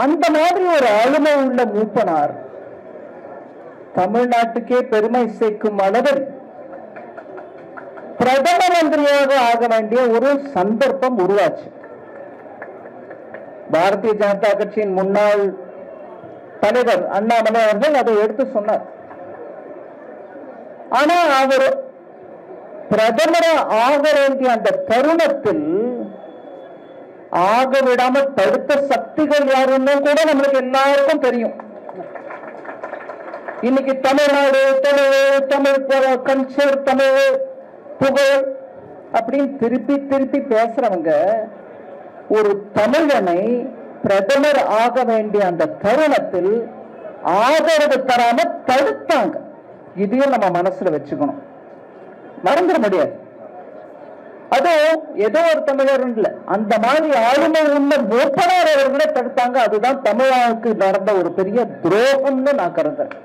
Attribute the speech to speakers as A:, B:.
A: அந்த மாதிரி ஒரு ஆளுமை உள்ள மூப்பனார் தமிழ்நாட்டுக்கே பெருமை சேர்க்கும் அளவில் பிரதம மந்திரியாக ஆக வேண்டிய ஒரு சந்தர்ப்பம் உருவாச்சு. பாரதிய ஜனதா கட்சியின் முன்னாள் தலைவர் அண்ணாமலை அவர்கள் அதை எடுத்து சொன்னார். ஆனா அவர் பிரதமர் ஆக வேண்டிய அந்த தருணத்தில் ஆக விடாமல் தடுத்த சக்திகள் யாருன்னு கூட நம்மளுக்கு எல்லாருக்கும் தெரியும். இன்னைக்கு தமிழ்நாடு, தமிழ் கல்ச்சர், தமிழ் புகழ் அப்படின்னு திருப்பி திருப்பி பேசுறவங்க ஒரு தமிழனை பிரதமர் ஆக வேண்டிய அந்த தருணத்தில் ஆதரவு தராம தடுத்தாங்க. இதையும் நம்ம மனசுல வச்சுக்கணும், மறந்துட முடியாது. அது ஏதோ ஒரு தமிழர் இல்ல, அந்த மாதிரி ஆளுமை உள்ள மூப்பனார் அவர்களை தடுத்தாங்க. அதுதான் தமிழ்நாட்டுக்கு நடந்த ஒரு பெரிய துரோகம்னு நான் கருதுறேன்.